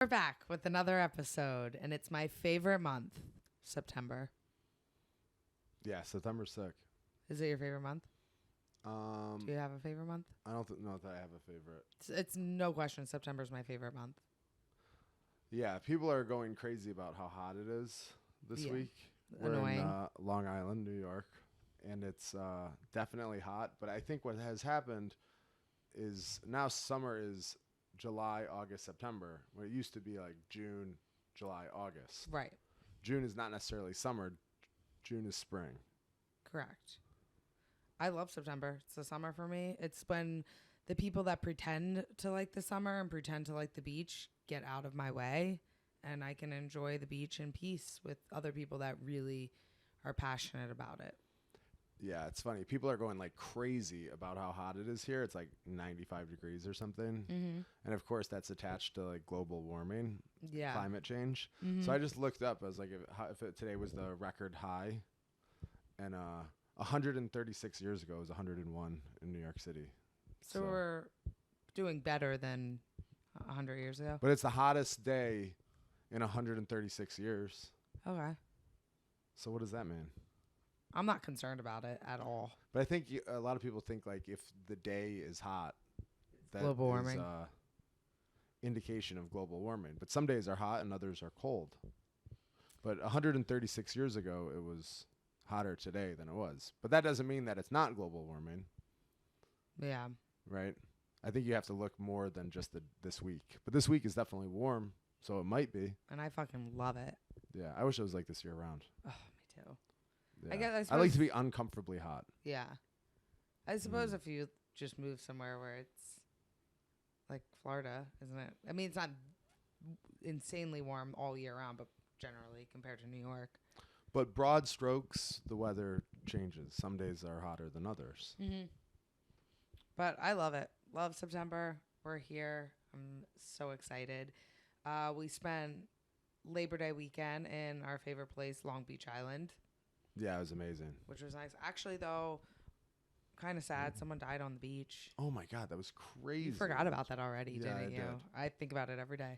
We're back with another episode, and it's my favorite month, September. Yeah, September's sick. Is it your favorite month? Do you have a favorite month? I don't know that I have a favorite. It's no question. September's my favorite month. Yeah, people are going crazy about how hot it is this week. Annoying. We're in Long Island, New York, and it's definitely hot. But I think what has happened is now summer is July, August, September, where it used to be like June, July, August. Right. June is not necessarily summer. June is spring. Correct. I love September. It's the summer for me. It's when the people that pretend to like the summer and pretend to like the beach get out of my way, and I can enjoy the beach in peace with other people that really are passionate about it. Yeah, it's funny. People are going like crazy about how hot it is here. It's like 95 degrees or something. Mm-hmm. And of course, that's attached to like global warming, climate change. Mm-hmm. So I just looked up. I was like, if today was the record high, and 136 years ago it was 101 in New York City. So we're doing better than 100 years ago. But it's the hottest day in 136 years. Okay. So what does that mean? I'm not concerned about it at all. But I think a lot of people think like if the day is hot, that global warming. is indication of global warming. But some days are hot and others are cold. But 136 years ago, it was hotter today than it was. But that doesn't mean that it's not global warming. Yeah. Right? I think you have to look more than just this week. But this week is definitely warm, so it might be. And I fucking love it. Yeah, I wish it was like this year round. Oh, me too. Yeah. I I like to be uncomfortably hot. Yeah. I suppose if you just move somewhere where it's like Florida, isn't it? I mean, it's not insanely warm all year round, but generally compared to New York. But broad strokes, the weather changes. Some days are hotter than others. Mm-hmm. But I love it. Love September. We're here. I'm so excited. We spent Labor Day weekend in our favorite place, Long Beach Island. Yeah, it was amazing. Which was nice. Actually, though, kind of sad. Someone died on the beach. Oh, my God. That was crazy. You forgot about that already, Yeah, didn't I you? did. I think about it every day.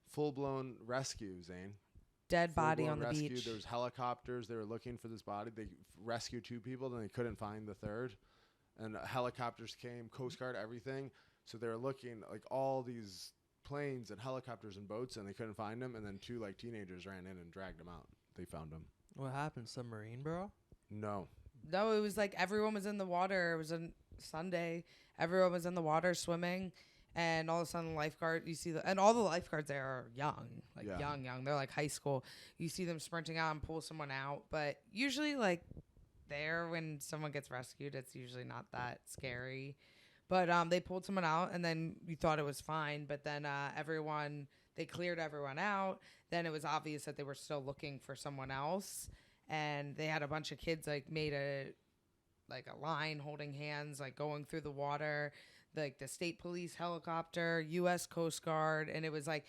Full-blown rescue, Zane. Dead body Full-blown on the rescue. beach. There was helicopters. They were looking for this body. They rescued 2 people, then they couldn't find the third. And helicopters came, Coast Guard, everything. So they were looking, like, all these planes and helicopters and boats, and they couldn't find them. And then 2, like, teenagers ran in and dragged them out. They found them. What happened? Submarine, bro? No. No, it was like everyone was in the water. It was a Sunday. Everyone was in the water swimming. And all of a sudden, lifeguard, you see and all the lifeguards there are young, like young. They're like high school. You see them sprinting out and pull someone out. But usually, like, there when someone gets rescued, it's usually not that scary. But they pulled someone out, and then you thought it was fine. But then they cleared everyone out. Then it was obvious that they were still looking for someone else. And they had a bunch of kids, like, made a line holding hands, like, going through the water. Like the state police helicopter, U.S. Coast Guard. And it was like,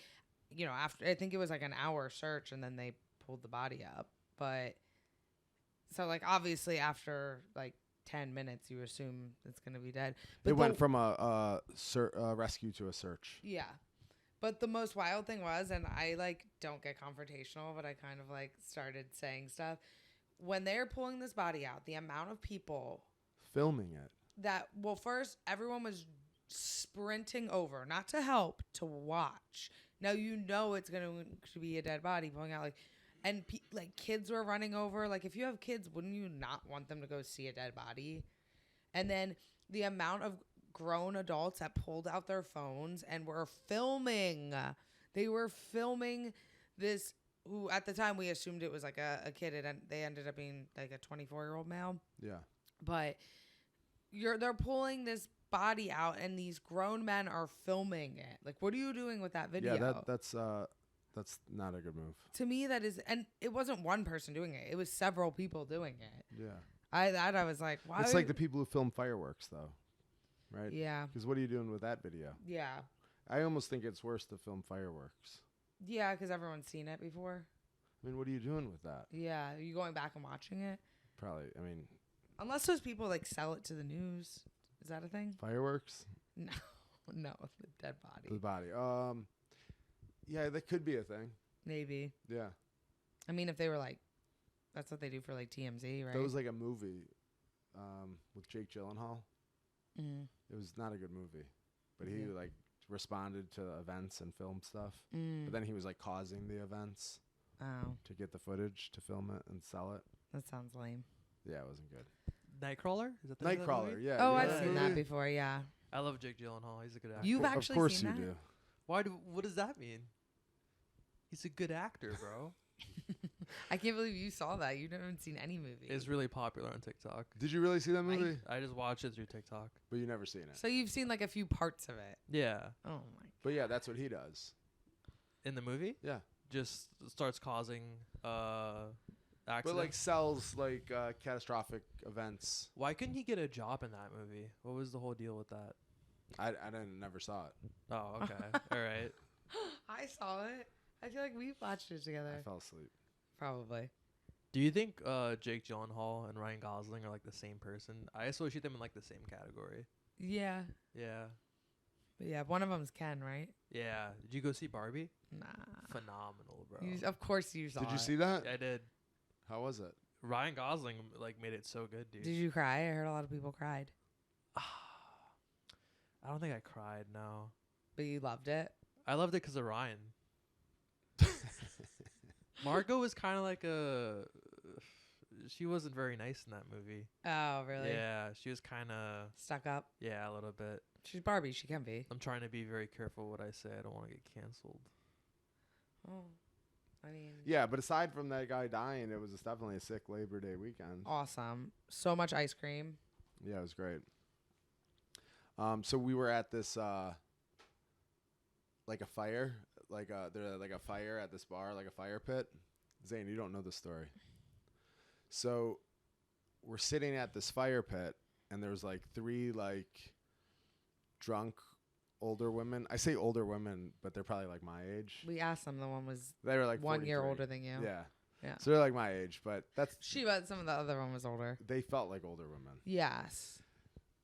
after, I think it was like an hour search, and then they pulled the body up. But so, like, obviously after like 10 minutes, you assume it's going to be dead. But It went from a rescue to a search. Yeah. But the most wild thing was, and I, like, don't get confrontational, but I kind of, like, started saying stuff. When they're pulling this body out, the amount of people Filming it. First, everyone was sprinting over, not to help, to watch. Now, it's going to be a dead body pulling out, like, and like kids were running over. Like, if you have kids, wouldn't you not want them to go see a dead body? And then the amount of grown adults that pulled out their phones and were filming. They were filming this, who at the time we assumed it was like a kid. They ended up being like a 24-year-old male. Yeah. But they're pulling this body out, and these grown men are filming it. Like, what are you doing with that video? Yeah, that's not a good move. To me, that is, and it wasn't one person doing it. It was several people doing it. Yeah. I was like, why? It's like the people who film fireworks, though, right? Yeah. Because what are you doing with that video? Yeah. I almost think it's worse to film fireworks. Yeah, because everyone's seen it before. I mean, what are you doing with that? Yeah. Are you going back and watching it? Probably. I mean, unless those people, like, sell it to the news. Is that a thing? Fireworks? No. No, the dead body. The body. Yeah, that could be a thing. Maybe. Yeah. I mean, if they were like, that's what they do for like TMZ, right? That was like a movie with Jake Gyllenhaal. Mm. It was not a good movie, but he like responded to events and filmed stuff. But then he was like causing the events to get the footage to film it and sell it. That sounds lame. Yeah, it wasn't good. Nightcrawler? Is that the name of that Nightcrawler, movie? yeah. Oh, you I've know seen that before. Yeah. I love Jake Gyllenhaal. He's a good actor. You've Of actually course seen you that? do. What does that mean? He's a good actor, bro. I can't believe you saw that. You haven't seen any movie. It's really popular on TikTok. Did you really see that movie? I just watch it through TikTok. But you never seen it. So you've seen like a few parts of it. Yeah. Oh my. But yeah, that's what he does. In the movie? Yeah. Just starts causing accidents. But like sells like catastrophic events. Why couldn't he get a job in that movie? What was the whole deal with that? I never saw it. Oh, okay. All right. I saw it. I feel like we watched it together. I fell asleep. Probably. Do you think Jake Gyllenhaal and Ryan Gosling are like the same person? I associate them in like the same category. Yeah. Yeah. But yeah, one of them's Ken, right? Yeah. Did you go see Barbie? Nah. Phenomenal, bro. Of course you saw Did you it. see that? I did. How was it? Ryan Gosling like made it so good, dude. Did you cry? I heard a lot of people cried. I don't think I cried, no. But you loved it? I loved it because of Ryan. Margot was kind of like she wasn't very nice in that movie. Oh, really? Yeah, she was kind of Stuck up? yeah, a little bit. She's Barbie. She can be. I'm trying to be very careful what I say. I don't want to get canceled. Oh. I mean. Yeah, but aside from that guy dying, it was definitely a sick Labor Day weekend. Awesome. So much ice cream. Yeah, it was great. So we were at this like a fire, like a fire at this bar, like a fire pit. Zane, you don't know the story. So we're sitting at this fire pit, and there's like 3 like drunk older women. I say older women, but they're probably like my age. We asked them. The one was They were like 1 year 43. older than you. Yeah. Yeah. So they're like my age, but She was. Some of the other one was older. they felt like older women. Yes.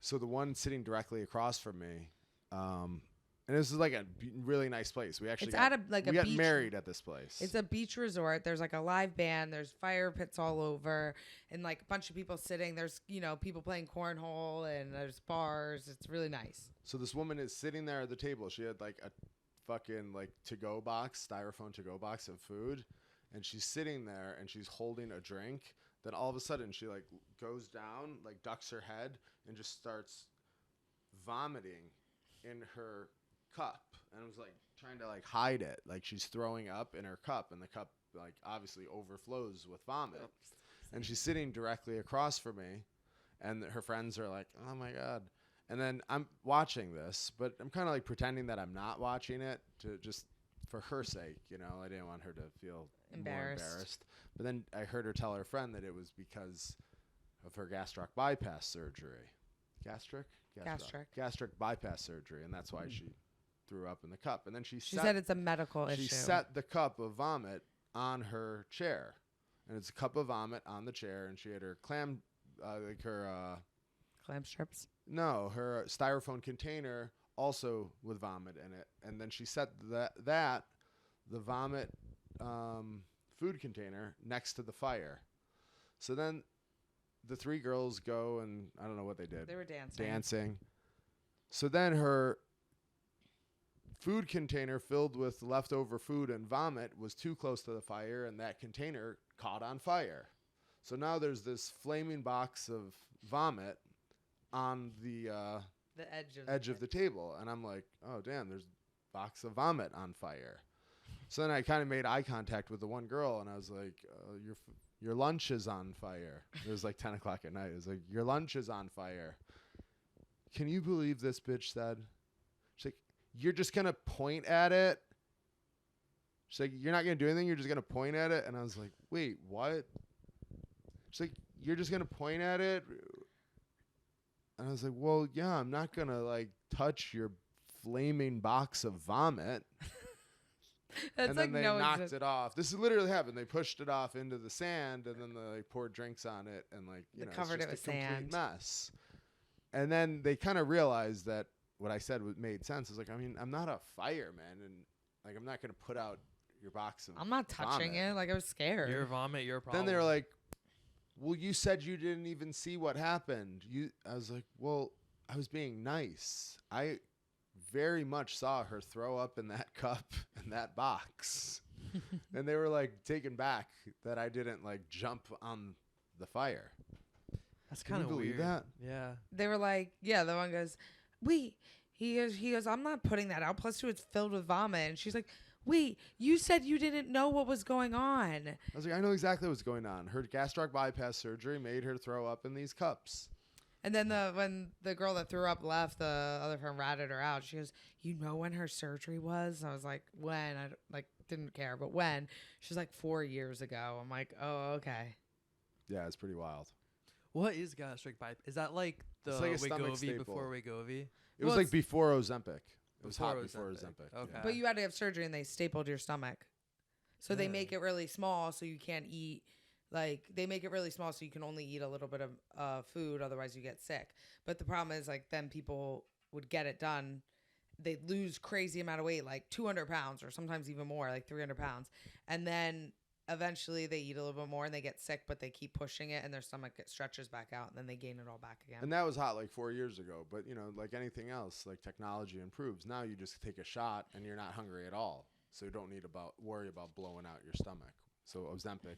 So the one sitting directly across from me, and this is like a really nice place. We actually It's got, at a we got beach. married at this place. It's a beach resort. There's like a live band. There's fire pits all over, and like a bunch of people sitting. There's people playing cornhole, and there's bars. It's really nice. So this woman is sitting there at the table. She had like a fucking like to-go box, styrofoam to-go box of food, and she's sitting there and she's holding a drink. Then all of a sudden she like goes down, like ducks her head, and just starts vomiting in her cup, and was like trying to like hide it, like she's throwing up in her cup, and the cup like obviously overflows with vomit. Oops. And she's sitting directly across from me, and her friends are like, oh my God. And then I'm watching this, but I'm kind of like pretending that I'm not watching it to just for her sake, I didn't want her to feel more embarrassed. But then I heard her tell her friend that it was because of her gastric bypass surgery. Gastric bypass surgery, and that's why she threw up in the cup. And then she said it's a medical issue. She set the cup of vomit on her chair, and it's a cup of vomit on the chair, and she had her clam strips. No, her styrofoam container also with vomit in it, and then she set the vomit food container next to the fire. So then the 3 girls go, and I don't know what they did. They were dancing. So then her food container filled with leftover food and vomit was too close to the fire, and that container caught on fire. So now there's this flaming box of vomit on the edge of the table, and I'm like, oh damn, there's a box of vomit on fire. So then I kind of made eye contact with the one girl, and I was like, your lunch is on fire. It was like 10 o'clock at night. It was like, your lunch is on fire. Can you believe this bitch said? She's like, you're just going to point at it? She's like, you're not going to do anything? You're just going to point at it? And I was like, wait, what? She's like, you're just going to point at it? And I was like, well, yeah, I'm not going to like touch your flaming box of vomit. That's and like then they no knocked it off. This is literally happened. They pushed it off into the sand, and then they poured drinks on it, and like They covered it it's just with a complete sand. mess. And then they kind of realized that what I said made sense. Is like, I mean, I'm not a fireman, and Like, I'm not gonna put out your box of. I'm not touching vomit. it. Like, I was scared. Your vomit, your problem. Then they were like, well, you said you didn't even see what happened. I was like, well, I was being nice. I very much saw her throw up in that cup in that box. And they were like taken back that I didn't like jump on the fire. That's Can kind you of believe weird. that? Yeah. They were like, yeah, the one goes, wait. He goes, I'm not putting that out. Plus, two, it's filled with vomit. And she's like, wait, you said you didn't know what was going on. I was like, I know exactly what's going on. Her gastric bypass surgery made her throw up in these cups. And then when the girl that threw up left, the other friend ratted her out. She goes, you know when her surgery was? I was like, when? I didn't care, but when? She's like 4 years ago. I'm like, oh, okay. Yeah, it's pretty wild. What is gastric bypass? Is that like the It's like a stomach Wegovy staple. before Wegovy? It was Well, like it's- before Ozempic. It was hot Before before Ozempic. Ozempic. Okay. Yeah. But you had to have surgery and they stapled your stomach. So they Yeah. make it really small so you can't eat. Like, they make it really small so you can only eat a little bit of food. Otherwise, you get sick. But the problem is, like, then people would get it done. They'd lose crazy amount of weight, like 200 pounds or sometimes even more, like 300 pounds. And then eventually they eat a little bit more and they get sick, but they keep pushing it and their stomach stretches back out and then they gain it all back again. And that was hot like 4 years ago. But, you know, like anything else, like technology improves. Now you just take a shot and you're not hungry at all. So you don't need worry about blowing out your stomach. So Ozempic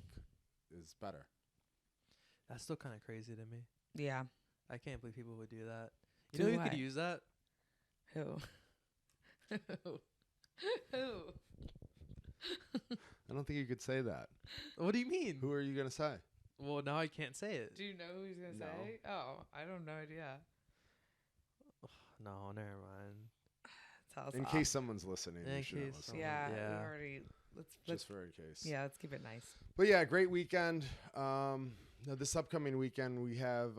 is better. That's still kind of crazy to me. Yeah. I can't believe people would do that. You Do know who what? could use that? Who? Who? I don't think you could say that. What do you mean? Who are you going to say? Well, now I can't say it. Do you know who he's going to No. say? Oh, I don't know idea. No, never mind. Tell us In off. case someone's listening. In you shouldn't case listen. someone- Yeah, Yeah. we already let's Just for in case. yeah, let's keep it nice. But yeah, great weekend. Now this upcoming weekend we have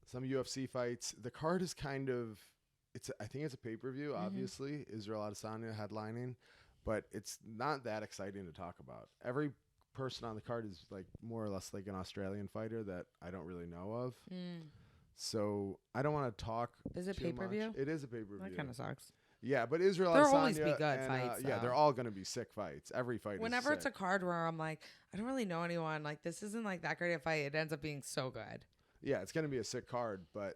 some UFC fights. The card is kind of I think it's a pay-per-view, obviously. Israel Adesanya headlining, but it's not that exciting to talk about. Every person on the card is like more or less like an Australian fighter that I don't really know of. So I don't want to talk. Is it too pay-per-view? much. It is a pay-per-view. That kind of sucks. Yeah, but Israel There'll Adesanya always be good and, fights, yeah, though. they're all going to be sick fights. Every fight Whenever is it's a card where I'm like, I don't really know anyone, like this isn't like that great a fight, it ends up being so good. Yeah, it's going to be a sick card, but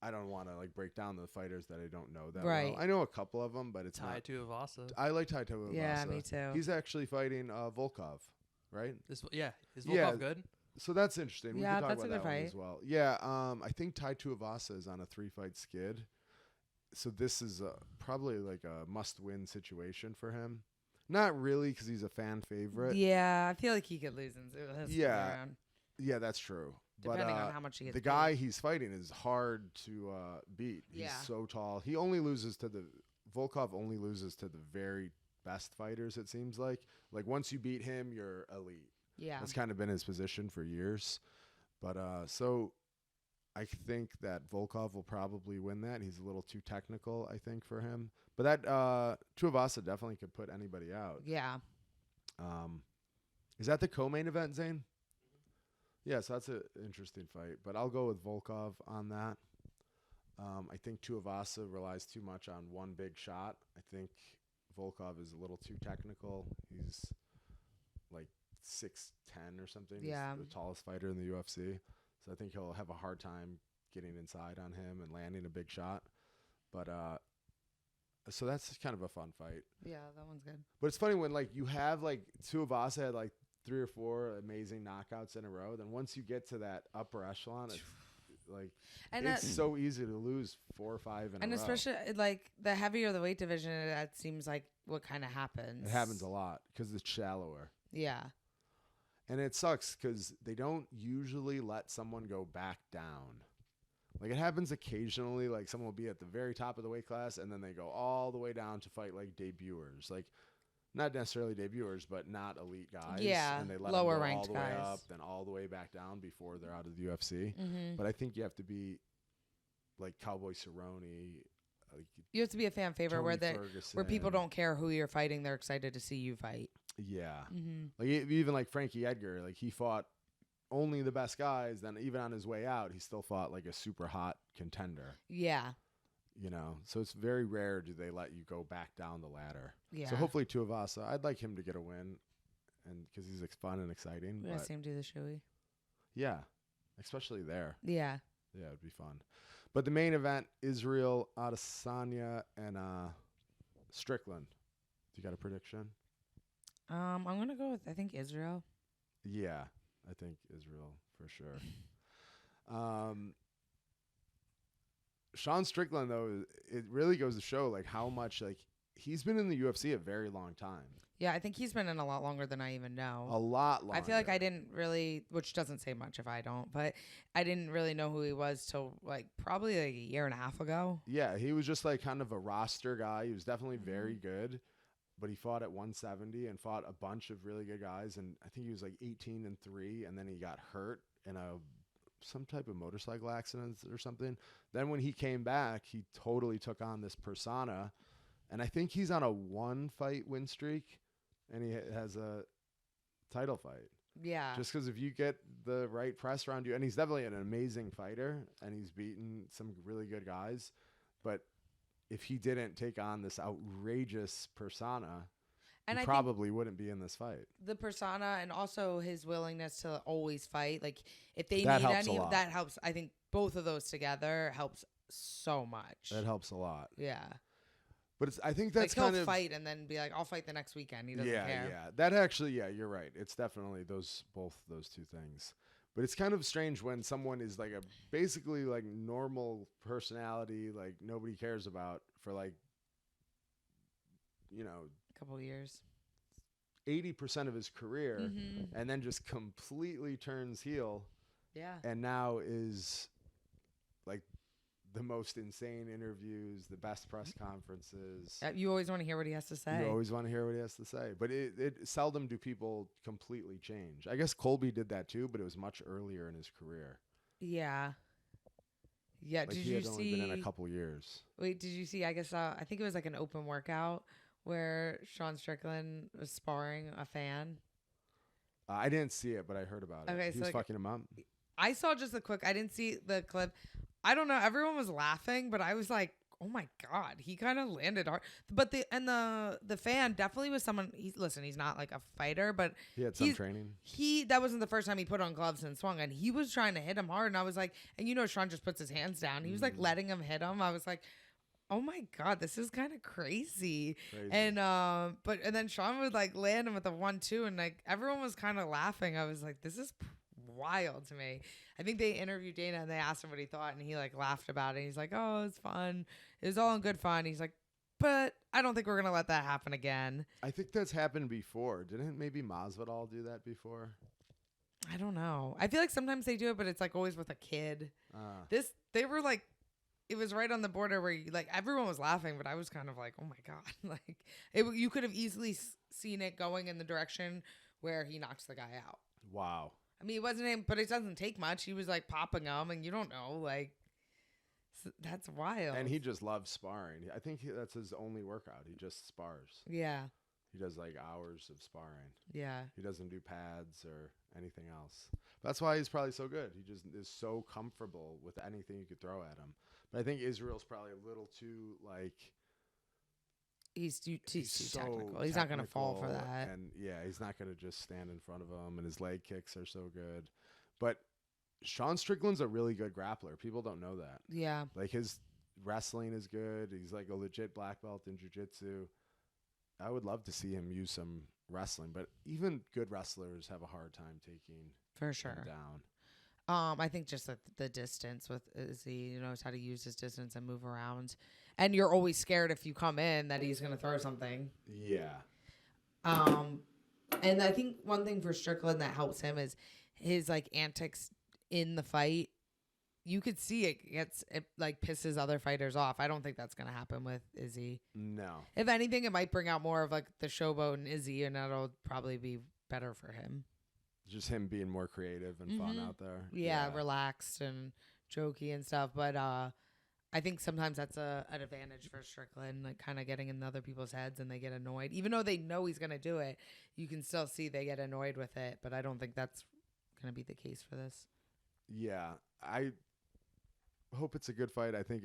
I don't want to like break down the fighters that I don't know that Right. well. I know a couple of them, but it's Tai not. Tuivasa. I like Tai Tuivasa. Yeah, me too. He's actually fighting Volkov, right? Is Volkov Yeah. good? So that's interesting. We Yeah, can talk that's a about good that one fight. as well. Yeah, I think Tai Tuivasa is on a 3-fight skid. So this is probably like a must-win situation for him. Not really, because he's a fan favorite. Yeah, I feel like he could lose in his Yeah. round, Yeah, that's true. depending but, on how much he gets the paid. guy he's fighting is hard to beat. He's Yeah. so tall. He only loses to Volkov only loses to the very best fighters, it seems like. Like, once you beat him, you're elite. Yeah. That's kind of been his position for years. But so I think that Volkov will probably win that. He's a little too technical, I think, for him. But that Tuivasa definitely could put anybody out. Yeah. Is that the co-main event, Zane? Yeah, so that's an interesting fight. But I'll go with Volkov on that. I think Tuivasa relies too much on one big shot. I think Volkov is a little too technical. He's like 6'10" or something. Yeah. He's the tallest fighter in the UFC. So I think he'll have a hard time getting inside on him and landing a big shot. But so that's kind of a fun fight. Yeah, that one's good. But it's funny when like you have like Tuivasa had like 3 or 4 amazing knockouts in a row. Then once you get to that upper echelon, it's like And it's so easy to lose 4 or 5 in a row. especially like the heavier the weight division, that seems like what kind of happens. It happens a lot because it's shallower. Yeah. And it sucks because they don't usually let someone go back down. Like, it happens occasionally. Like, someone will be at the very top of the weight class, and then they go all the way down to fight, like, debuters. Like, not necessarily debuters, but not elite guys. Yeah, And they let lower them go ranked all the way guys. up, then all the way back down before they're out of the UFC. Mm-hmm. But I think you have to be, like, Cowboy Cerrone. Like, You have to be a fan favorite Tony where people Ferguson. don't care who you're fighting. They're excited to see you fight. Yeah. Mm-hmm. Like, even like Frankie Edgar, like, he fought only the best guys. Then even on his way out, he still fought like a super hot contender. Yeah. You know, so it's very rare do they let you go back down the ladder. Yeah. So hopefully Tuivasa, I'd like him to get a win, and because he's fun and exciting. We're gonna see him do the showy. Yeah, especially there. Yeah. Yeah, it'd be fun. But the main event, Israel Adesanya and Strickland. Do you got a prediction? I'm gonna go with I think Israel. Yeah, I think Israel for sure. Sean Strickland, though, it really goes to show like how much like he's been in the UFC a very long time. Yeah, I think he's been in a lot longer than I even know. A lot longer. I feel like I didn't really, which doesn't say much if I don't, but I didn't really know who he was till like probably like a year and a half ago. Yeah, he was just like kind of a roster guy. He was definitely very good, but he fought at 170 and fought a bunch of really good guys. And I think he was like 18-3, and then he got hurt in some type of motorcycle accident or something. Then when he came back, he totally took on this persona, and I think he's on a 1-fight win streak, and he has a title fight. Yeah. Just because if you get the right press around you, and he's definitely an amazing fighter, and he's beaten some really good guys, but if he didn't take on this outrageous persona, and he probably wouldn't be in this fight. The persona and also his willingness to always fight. Like if they That need helps any, a lot. that helps. I think both of those together helps so much. That helps a lot. Yeah. But I think that's like kind he'll of fight and then be like, I'll fight the next weekend. He doesn't care. Yeah. That actually, yeah, you're right. It's definitely both those two things. But it's kind of strange when someone is like a basically like normal personality, like nobody cares about for like, you know, A couple years. 80% of his career, Mm-hmm. and then just completely turns heel, Yeah. and now is like the most insane interviews, the best press conferences. You always want to hear what he has to say. You always want to hear what he has to say. But it seldom do people completely change. I guess Colby did that too, but it was much earlier in his career. Yeah. Yeah. Like did he you had see? only been in a couple years. Wait, did you see? I guess I think it was like an open workout where Sean Strickland was sparring a fan. I didn't see it, but I heard about it. Okay, He so was like- fucking him up. I saw just the quick. I didn't see the clip. I don't know. Everyone was laughing, but I was like, "Oh my god!" He kind of landed hard. But the fan definitely was someone. He's not like a fighter, but He had some he's- training. that wasn't the first time he put on gloves and swung, and he was trying to hit him hard. And I was like, and Sean just puts his hands down. He was like letting him hit him. I was like, oh my god, this is kind of crazy. And and then Sean would like land him with a 1-2, and like everyone was kind of laughing. I was like, this is wild to me. I think they interviewed Dana and they asked him what he thought, and he like laughed about it. He's like, oh, it's fun. It was all in good fun. He's like, but I don't think we're gonna let that happen again. I think that's happened before. Didn't maybe Masvidal do that before? I don't know. I feel like sometimes they do it, but it's like always with a kid. Uh, They were like, it was right on the border where like everyone was laughing, but I was kind of like, oh my god, like you could have easily seen it going in the direction where he knocks the guy out. wow. I mean, it wasn't him, but it doesn't take much. He was like popping them, and you don't know, like that's wild. And he just loves sparring. I think that's his only workout. He just spars. yeah, He does like hours of sparring. yeah, He doesn't do pads or anything else. That's why he's probably so good. He just is so comfortable with anything you could throw at him. But I think Israel's probably a little too like he's too so technical. He's not gonna fall for technical, that. And yeah, he's not gonna just stand in front of him. And his leg kicks are so good. But Sean Strickland's a really good grappler. People don't know that. Yeah, Like his wrestling is good. He's like a legit black belt in jiu-jitsu. I would love to see him use some wrestling, but even good wrestlers have a hard time taking for him sure. down. I think just the distance with Izzy, he knows how to use his distance and move around, and you're always scared if you come in that he's gonna throw something. Yeah. And I think one thing for Strickland that helps him is his like antics in the fight. You could see it like pisses other fighters off. I don't think that's gonna happen with Izzy. No. If anything, it might bring out more of like the showboat and Izzy, and that'll probably be better for him. Just him being more creative and fun out there. Yeah, relaxed and jokey and stuff. But I think sometimes that's an advantage for Strickland, like kind of getting in other people's heads and they get annoyed. Even though they know he's going to do it, you can still see they get annoyed with it. But I don't think that's going to be the case for this. Yeah. I hope it's a good fight. I think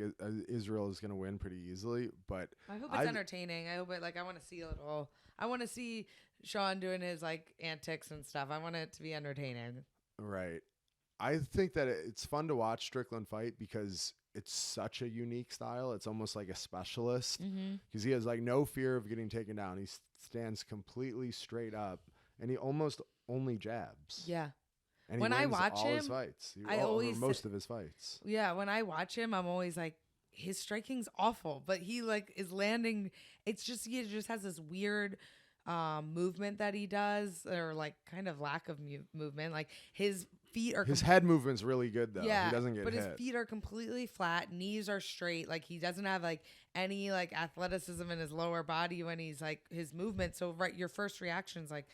Israel is going to win pretty easily, but I hope it's entertaining. I hope it I want to see it all. I want to see Sean doing his like antics and stuff. I want it to be entertaining. Right. I think that it's fun to watch Strickland fight because it's such a unique style. It's almost like a specialist because he has like no fear of getting taken down. He stands completely straight up and he almost only jabs. Yeah. And when I watch all him, his fights. Most of his fights. Yeah, when I watch him, I'm always like, his striking's awful, but he like is landing. It's just he just has this weird movement that he does, or like kind of lack of movement. Like his feet are his head movement's really good though. Yeah, he doesn't get but hit. His feet are completely flat, knees are straight. Like he doesn't have like any like athleticism in his lower body when he's like his movement. So your first reaction's like,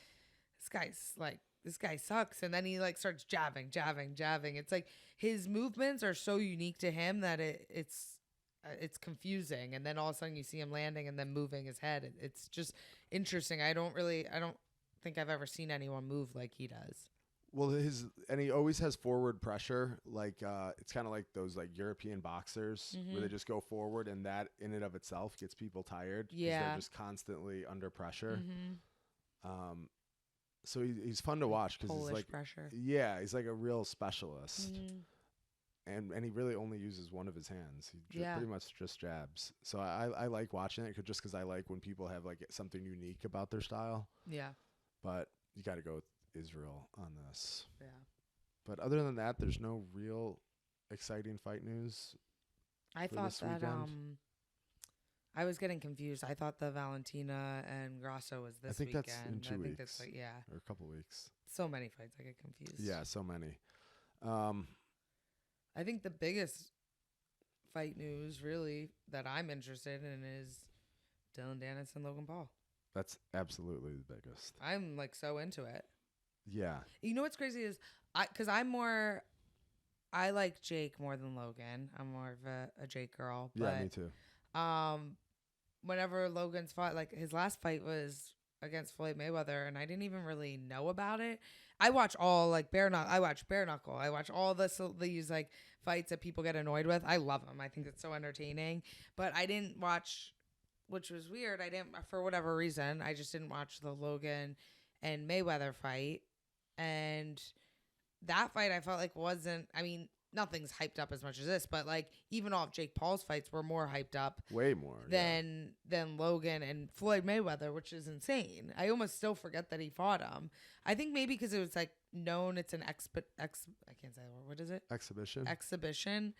this guy sucks, and then he like starts jabbing. It's like his movements are so unique to him that it's confusing, and then all of a sudden you see him landing and then moving his head. It's just interesting. I don't think I've ever seen anyone move like he does. Well, he always has forward pressure. Like it's kind of like those like European boxers where they just go forward, and that in and of itself gets people tired. Yeah, they're just constantly under pressure. So he's fun to watch because he's like pressure. Yeah, he's like a real specialist. And he really only uses one of his hands. He pretty much just jabs. So I like watching it just because I like when people have like something unique about their style. Yeah. But you got to go with Israel on this. Yeah. But other than that, there's no real exciting fight news. I thought that I was getting confused. I thought the Valentina and Grasso was this weekend. That's in 2 weeks. That's like, yeah. Or a couple weeks. So many fights. I get confused. Yeah, so many. I think the biggest fight news really that I'm interested in is Dillon Danis and Logan Paul. That's absolutely the biggest. I'm like so into it. Yeah. You know what's crazy is I like Jake more than Logan. I'm more of a Jake girl. But, yeah, me too. Whenever Logan's fought, like his last fight was against Floyd Mayweather, and I didn't even really know about it. I watch all like I watch bare knuckle. I watch all these like fights that people get annoyed with. I love them. I think it's so entertaining. But I didn't watch, which was weird. I didn't, for whatever reason, I just didn't watch the Logan and Mayweather fight. And that fight I felt like wasn't, I mean, nothing's hyped up as much as this, but like even all of Jake Paul's fights were more hyped up way more than Logan and Floyd Mayweather, which is insane. I almost still forget that he fought him. I think maybe because it was like known it's an I can't say the word. What is it? Exhibition.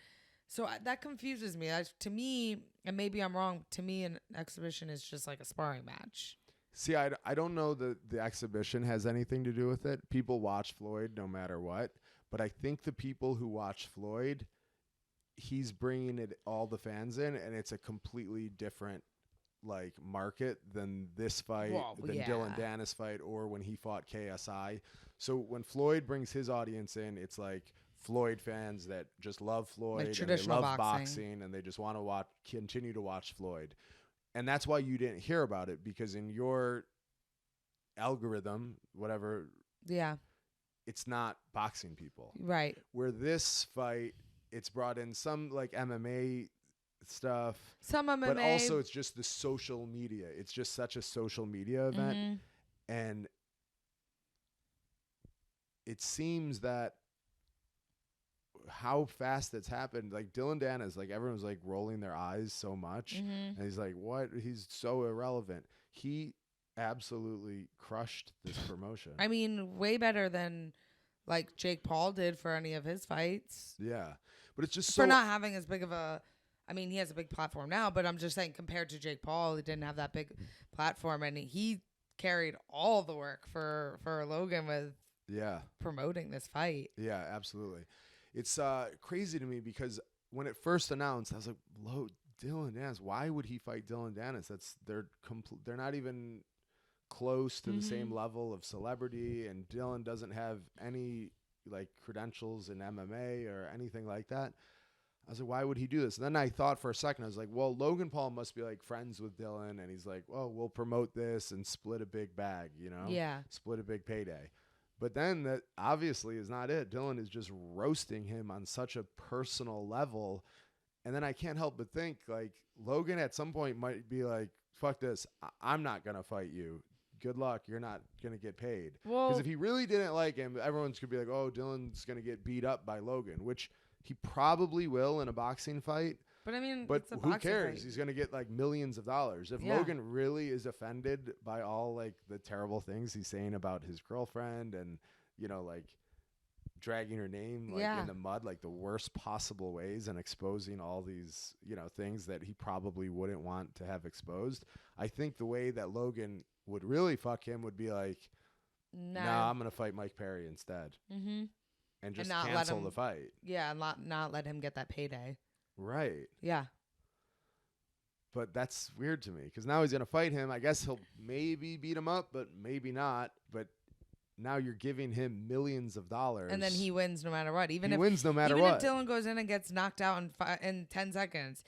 So that confuses me. To me, and maybe I'm wrong, to me an exhibition is just like a sparring match. See, I don't know that the exhibition has anything to do with it. People watch Floyd no matter what. But I think the people who watch Floyd, he's bringing all the fans in, and it's a completely different like market than this fight, Dillon Danis fight, or when he fought KSI. So when Floyd brings his audience in, it's like Floyd fans that just love Floyd, like traditional and they love boxing, and they just want to continue to watch Floyd. And that's why you didn't hear about it, because in your algorithm, whatever, it's not boxing people. Right. Where this fight, it's brought in some like MMA stuff. Some MMA. But also it's just the social media. It's just such a social media event. And it seems that how fast it's happened, like Dillon Danis, like everyone's like rolling their eyes so much. And he's like, what? He's so irrelevant. He absolutely crushed this promotion. I mean, way better than like Jake Paul did for any of his fights. Yeah. But it's just for not having as big of a, I mean, he has a big platform now, but I'm just saying compared to Jake Paul, he didn't have that big platform, and he carried all the work for Logan with promoting this fight. Yeah, absolutely. It's crazy to me because when it first announced, I was like, Dillon Danis, why would he fight Dillon Danis? They're not even close to the same level of celebrity, and Dillon doesn't have any like credentials in MMA or anything like that. I was like, why would he do this? And then I thought for a second, I was like, well, Logan Paul must be like friends with Dillon, and he's like, well, we'll promote this and split a big bag, you know? Yeah. Split a big payday. But then that obviously is not it. Dillon is just roasting him on such a personal level. And then I can't help but think, like, Logan at some point might be like, fuck this. I'm not going to fight you. Good luck. You're not going to get paid. Because if he really didn't like him, everyone's going to be like, oh, Dillon's going to get beat up by Logan, which he probably will in a boxing fight. But I mean, but it's a who boxing cares? fight. He's going to get like millions of dollars. If Logan really is offended by all like the terrible things he's saying about his girlfriend and, you know, like dragging her name like in the mud, like the worst possible ways, and exposing all these, you know, things that he probably wouldn't want to have exposed. I think the way that Logan would really fuck him would be like, nah, I'm going to fight Mike Perry instead. Mm-hmm. And just cancel the fight. Yeah, and not let him get that payday. Right. Yeah. But that's weird to me because now he's going to fight him. I guess he'll maybe beat him up, but maybe not. But now you're giving him millions of dollars. And then he wins no matter what. Even if Dillon goes in and gets knocked out in 10 seconds,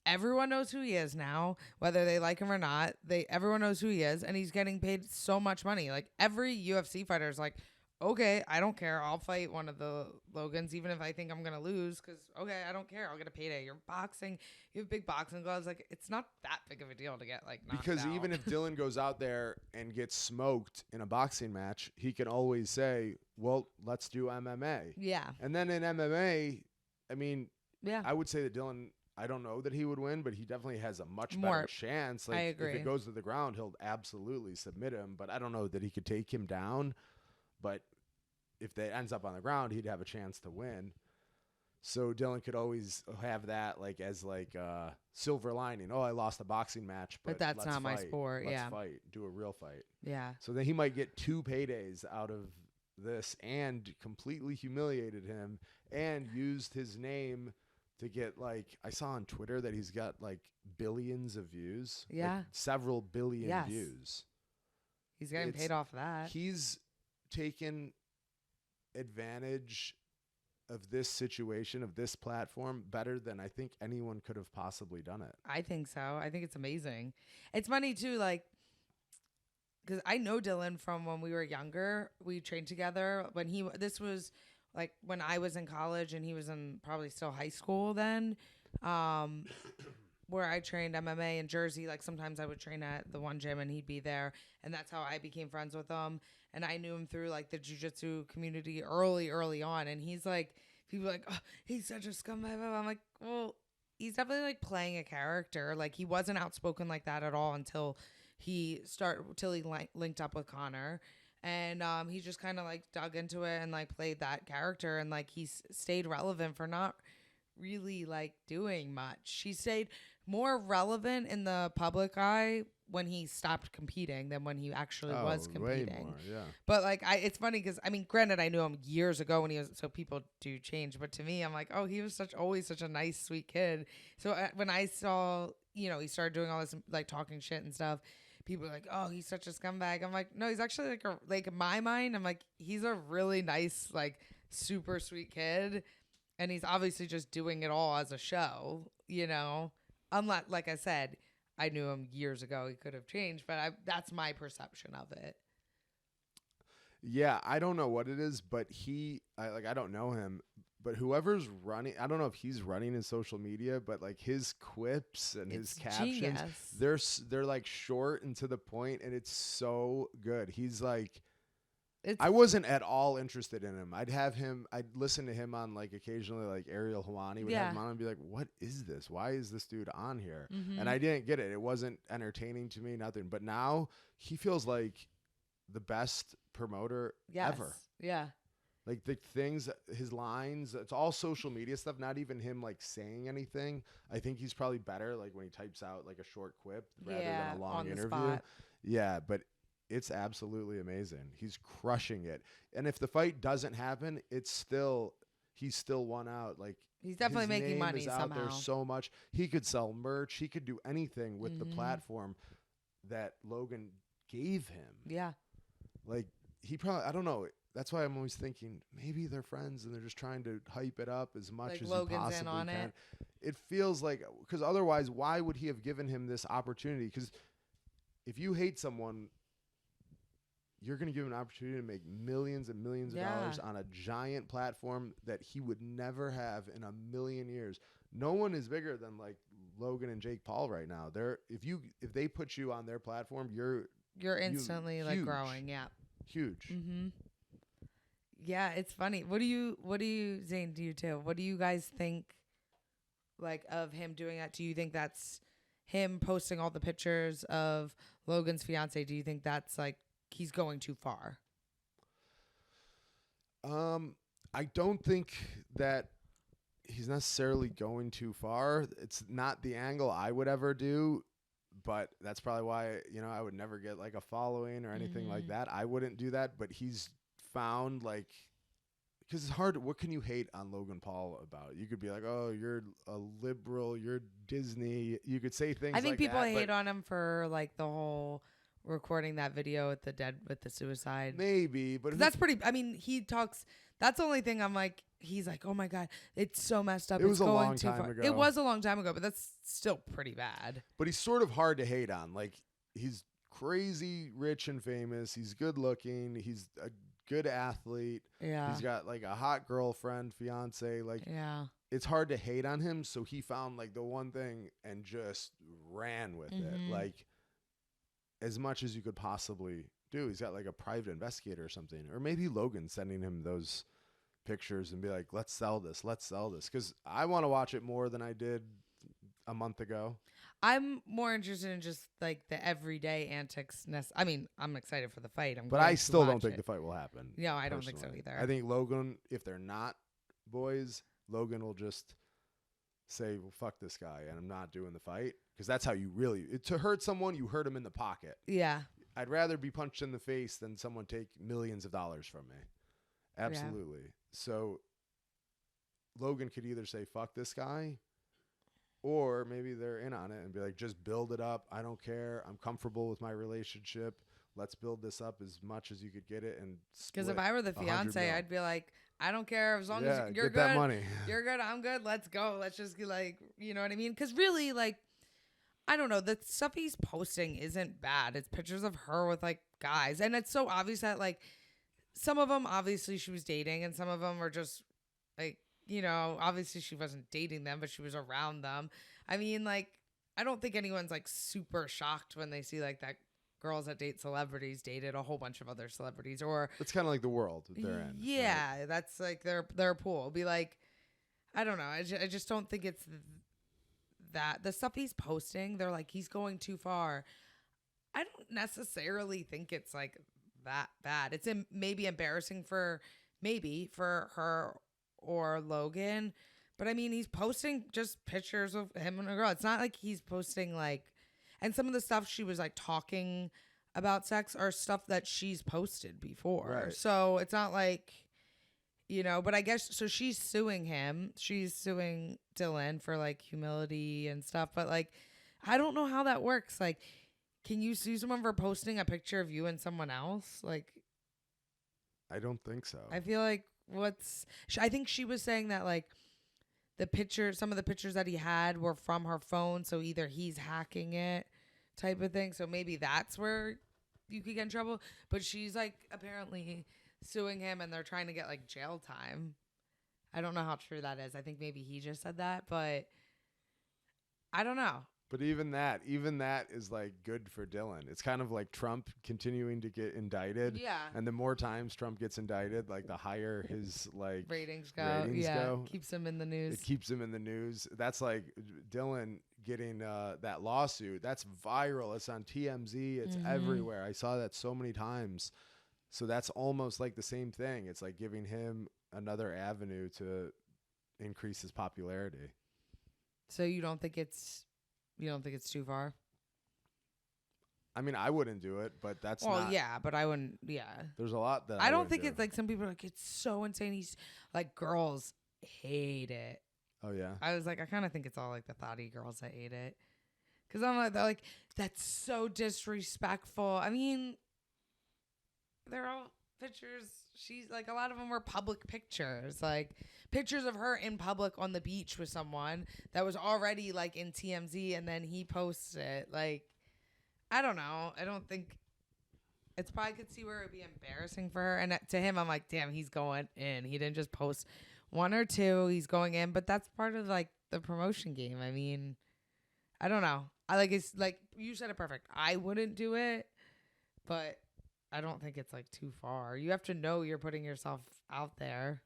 everyone knows who he is now, whether they like him or not. Everyone knows who he is, and he's getting paid so much money. Like, every UFC fighter is like, okay, I don't care. I'll fight one of the Logans, even if I think I'm going to lose, because, okay, I don't care. I'll get a payday. You're boxing. You have big boxing gloves. Like, it's not that big of a deal to get, like, knocked because out. even if Dillon goes out there and gets smoked in a boxing match, he can always say, well, let's do MMA. Yeah. And then in MMA, I mean, yeah, I would say that Dillon, I don't know that he would win, but he definitely has a much better chance. Like, I agree. If it goes to the ground, he'll absolutely submit him, but I don't know that he could take him down. But if that ends up on the ground, he'd have a chance to win. So Dillon could always have that like as like a silver lining. Oh, I lost a boxing match, but that's not my sport. Let's fight. Do a real fight. Yeah. So then he might get 2 paydays out of this and completely humiliated him and used his name to get, like, I saw on Twitter that he's got like billions of views. Yeah. Like several billion views. He's getting paid off that. He's taken advantage of this situation, of this platform, better than I think anyone could have possibly done it. I think so. I think it's amazing. It's funny too, like, because I know Dillon from when we were younger. We trained together this was like when I was in college and he was in probably still high school then, where I trained MMA in Jersey. Like, sometimes I would train at the one gym and he'd be there, and that's how I became friends with him. And I knew him through like the jiu-jitsu community early on. And he's like, people are like, oh, he's such a scumbag. I'm like, well, he's definitely like playing a character. Like, he wasn't outspoken like that at all until he linked up with Connor. And he just kind of like dug into it and like played that character. And like, he's stayed relevant for not really like doing much. He stayed more relevant in the public eye when he stopped competing than when he actually was competing. Way more, yeah. But like, it's funny because I mean, granted, I knew him years ago when he was, so people do change. But to me, I'm like, oh, he was always such a nice, sweet kid. So when I saw, you know, he started doing all this like talking shit and stuff, people are like, oh, he's such a scumbag. I'm like, no, he's actually like in my mind, I'm like, he's a really nice, like super sweet kid. And he's obviously just doing it all as a show, you know, unlike, like I said, I knew him years ago. He could have changed, but that's my perception of it. Yeah, I don't know what it is, but I don't know him, but whoever's running, I don't know if he's running his social media, but like his quips and his captions, they're like short and to the point, and it's so good. He's like, I wasn't at all interested in him. I'd listen to him on like occasionally, like Ariel Helwani would have him on and be like, what is this? Why is this dude on here? Mm-hmm. And I didn't get it. It wasn't entertaining to me, nothing. But now he feels like the best promoter ever. Yeah. Like the things, his lines, it's all social media stuff, not even him like saying anything. I think he's probably better like when he types out like a short quip rather than a long interview. Spot. Yeah, but it's absolutely amazing. He's crushing it. And if the fight doesn't happen, he's still won out. Like, he's definitely his making name money is out somehow. there so much. He could sell merch. He could do anything with the platform that Logan gave him. Yeah. Like, he probably, I don't know. That's why I'm always thinking maybe they're friends and they're just trying to hype it up as much like as Logan's you possibly in on can. It feels like, because otherwise, why would he have given him this opportunity? Because if you hate someone, you're going to give him an opportunity to make millions and millions of dollars on a giant platform that he would never have in a million years. No one is bigger than like Logan and Jake Paul right now. If they put you on their platform, you're instantly like growing. Yeah. Huge. Mm-hmm. Yeah, it's funny. What do you, Zane, do you too? What do you guys think like of him doing that? Do you think that's him posting all the pictures of Logan's fiance? Do you think that's like he's going too far? I don't think that he's necessarily going too far. It's not the angle I would ever do, but that's probably why, I would never get like a following or anything like that. I wouldn't do that, but he's found like, because it's hard. What can you hate on Logan Paul about? You could be like, oh, you're a liberal, you're Disney. You could say things like that. I think people hate on him for like the whole recording that video with the suicide. Maybe, but that's pretty. I mean, he talks. That's the only thing I'm like. He's like, oh my God, it's so messed up. It was a long time ago. It was a long time ago, but that's still pretty bad. But he's sort of hard to hate on. Like, he's crazy rich and famous. He's good looking. He's a good athlete. Yeah. He's got like a hot girlfriend, fiance. Like, yeah. It's hard to hate on him. So he found like the one thing and just ran with it. Like, as much as you could possibly do. He's got like a private investigator or something. Or maybe Logan sending him those pictures and be like, let's sell this. Because I want to watch it more than I did a month ago. I'm more interested in just like the everyday antics. I mean, I'm excited for the fight. But I still don't think the fight will happen. No, I don't think so either. I think Logan, if they're not boys, Logan will just say, well, fuck this guy, and I'm not doing the fight. Because that's how you really... to hurt someone, you hurt him in the pocket. Yeah. I'd rather be punched in the face than someone take millions of dollars from me. Absolutely. Yeah. So Logan could either say, fuck this guy, or maybe they're in on it and be like, just build it up. I don't care. I'm comfortable with my relationship. Let's build this up as much as you could get it. And because if I were the fiance, I'd be like, I don't care as long as you're get good. That money. You're good. I'm good. Let's go. Let's just like, you know what I mean? Because really, like, I don't know. The stuff he's posting isn't bad. It's pictures of her with like guys, and it's so obvious that like some of them obviously she was dating, and some of them were just like, obviously she wasn't dating them, but she was around them. I mean, like, I don't think anyone's like super shocked when they see like that girls that date celebrities dated a whole bunch of other celebrities, or it's kind of like the world that they're in. Yeah, right? That's like their pool. It'll be like, I don't know. I just don't think it's that the stuff he's posting. They're like, he's going too far. I don't necessarily think it's like that bad. It's maybe embarrassing for her or Logan, but I mean, he's posting just pictures of him and a girl. It's not like he's posting like, and some of the stuff she was like talking about sex are stuff that she's posted before. Right. So it's not like, but I guess, so she's suing him. She's suing Dillon for like humility and stuff. But like, I don't know how that works. Like, can you sue someone for posting a picture of you and someone else? Like, I don't think so. I feel like I think she was saying that like some of the pictures that he had were from her phone. So either he's hacking it type of thing. So maybe that's where you could get in trouble. But she's like apparently suing him, and they're trying to get like jail time. I don't know how true that is. I think maybe he just said that, but I don't know. But even that is like good for Dillon. It's kind of like Trump continuing to get indicted. Yeah. And the more times Trump gets indicted, like the higher his like ratings go. Keeps him in the news. It keeps him in the news. That's like Dillon getting that lawsuit. That's viral. It's on TMZ. It's everywhere. I saw that so many times. So that's almost like the same thing. It's like giving him another avenue to increase his popularity. So you don't think it's too far? I mean, I wouldn't do it, but that's not. Well, yeah, but I wouldn't. Yeah. There's a lot that I don't think it's like some people are like, it's so insane. He's like, girls hate it. Oh yeah. I was like, I kind of think it's all like the thotty girls that hate it, because I'm like, they're like, that's so disrespectful. I mean, they're all pictures. She's like, a lot of them were public pictures, like pictures of her in public on the beach with someone that was already like in TMZ, and then he posts it. Like, I don't know. I don't think It's probably could see where it would be embarrassing for her. And to him, I'm like, damn, he's going in. He didn't just post one or two. He's going in. But that's part of like the promotion game. I mean, I don't know. It's like you said it perfect. I wouldn't do it, but I don't think it's like too far. You have to know you're putting yourself out there.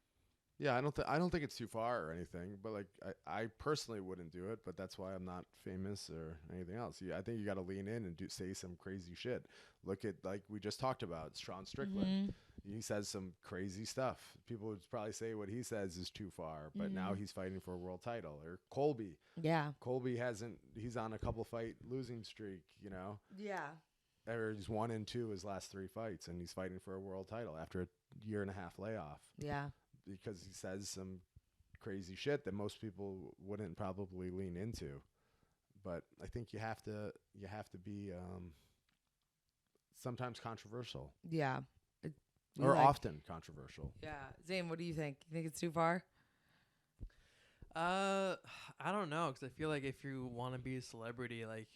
Yeah, I don't think it's too far or anything, but like I personally wouldn't do it, but that's why I'm not famous or anything else. I think you got to lean in and say some crazy shit. Look at like we just talked about Sean Strickland. He says some crazy stuff. People would probably say what he says is too far, but now he's fighting for a world title. Or Colby. Yeah. Colby he's on a couple fight losing streak, you know. Yeah. Or he's 1-2 his last 3 fights, and he's fighting for a world title after a 1.5 year layoff. Yeah. Because he says some crazy shit that most people wouldn't probably lean into. But I think you have to be sometimes controversial. Yeah. Or often controversial. Yeah. Zane, what do you think? You think it's too far? I don't know, because I feel like if you want to be a celebrity, like,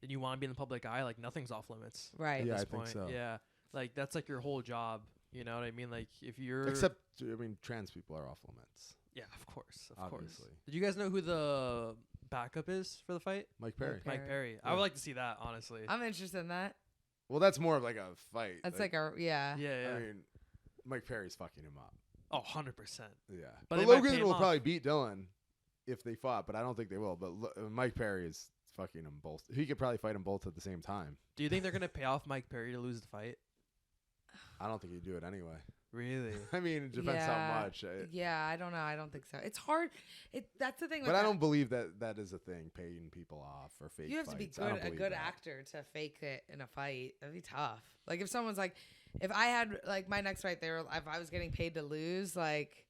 and you want to be in the public eye, like, nothing's off limits. Right. At Yeah, this I think point. so. Yeah. Like, that's like your whole job. You know what I mean? Like, if you're... Except, I mean, trans people are off limits. Yeah, of course. Of Obviously. course. Did you guys know who the backup is for the fight? Mike Perry. Mike Perry. Yeah. I would like to see that, honestly. I'm interested in that. Well, that's more of like a fight. That's like a, yeah. Yeah. I mean, Mike Perry's fucking him up. Oh, 100%. Yeah. But But they might pay Logan him will off. probably beat Dillon if they fought, but I don't think they will. But Mike Perry is fucking them both. He could probably fight them both at the same time. Do you think they're going to pay off Mike Perry to lose the fight? I don't think he'd do it anyway. Really? I mean, it depends how much. Yeah, I don't know. I don't think so. It's hard. That's the thing. But with I that. don't believe that is a thing, paying people off for fake You have to be fights. I don't a believe good that. actor to fake it in a fight. That'd be tough. Like if someone's like, if I had like my next fight, if I was getting paid to lose, like,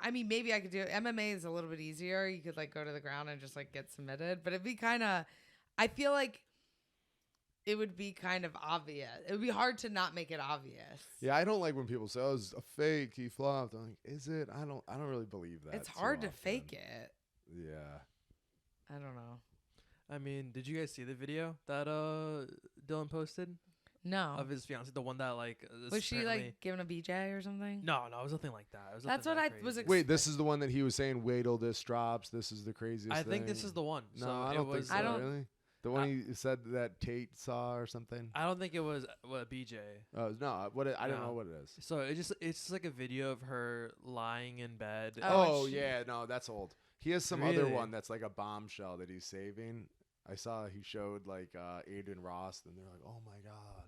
I mean, maybe I could do it. MMA is a little bit easier. You could like go to the ground and just like get submitted, but it'd be kind of. I feel like it would be kind of obvious. It would be hard to not make it obvious. Yeah, I don't like when people say, "Oh, it's a fake. He flopped." I'm like, "Is it?" I don't really believe that. It's too hard to often. fake it. Yeah. I don't know. I mean, did you guys see the video that Dillon posted No. of his fiance? The one that like Was she like giving a BJ or something? No, it was nothing like that. It was That's nothing what that I was crazy. Wait, this is the one that he was saying, "Wait till this drops. This is the craziest." I think this thing." is the one. No, So I it don't think was, so. I don't- Really? The one he said that Tate saw or something. I don't think it was BJ. Oh no! I don't No. know what it is. So it's just like a video of her lying in bed. Oh, Oh she- yeah, no, that's old. He has some other Really? one that's like a bombshell that he's saving. I saw he showed like Aiden Ross, and they're like, "Oh my god."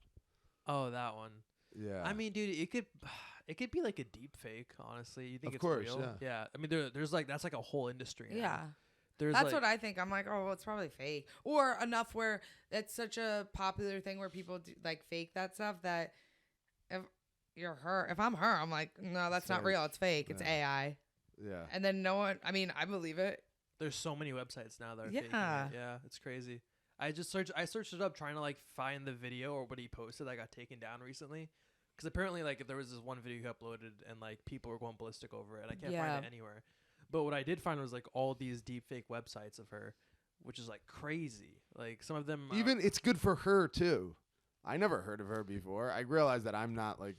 Oh, that one. Yeah. I mean, dude, it could be like a deep fake. Honestly, you think Of it's course, real? yeah. Yeah. I mean, there's like that's like a whole industry. Now. Yeah. There's That's like, what I think. I'm like, oh, well, it's probably fake. Or enough where it's such a popular thing where people do, like fake that stuff that if I'm her, I'm like, no, that's not Fake. real. It's fake. It's Yeah. AI. yeah. And then no one, I mean, I believe it. There's so many websites now that are faking Yeah. it. Yeah, it's crazy. I searched it up trying to like find the video or what he posted that got taken down recently. Because apparently like there was this one video he uploaded and like people were going ballistic over it. I can't find it anywhere. But what I did find was like all these deep fake websites of her, which is like crazy. Like some of them Even it's good for her too. I never heard of her before. I realized that I'm not like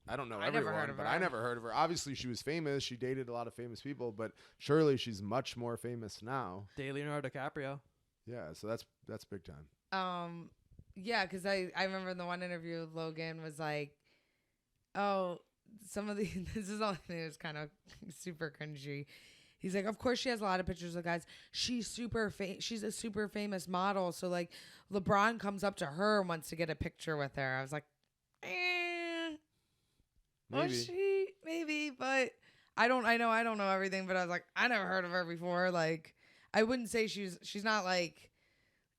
I don't know I never everyone, heard of but her. I never heard of her. Obviously, she was famous. She dated a lot of famous people, but surely she's much more famous now. Leonardo DiCaprio. Yeah, so that's big time. Yeah, because I remember in the one interview, Logan was like, oh, some of the, this is all, it was kind of super cringy. He's like, of course she has a lot of pictures of guys. She's she's a super famous model. So like LeBron comes up to her and wants to get a picture with her. I was like, Maybe. maybe, but I don't know everything, but I was like, I never heard of her before. Like, I wouldn't say she's not like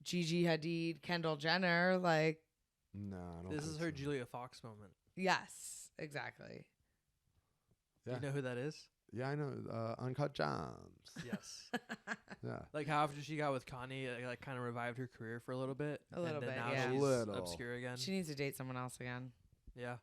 Gigi Hadid, Kendall Jenner. Like, No, I don't. This is think her so. Julia Fox moment. yes, exactly. Yeah. You know who that is? Yeah, I know. Uncut Gems. Yes. Yeah. Like how after she got with Kanye, it, like kind of revived her career for a little bit. A little and then bit, now yeah. she's A little. obscure again. She needs to date someone else again. Yeah.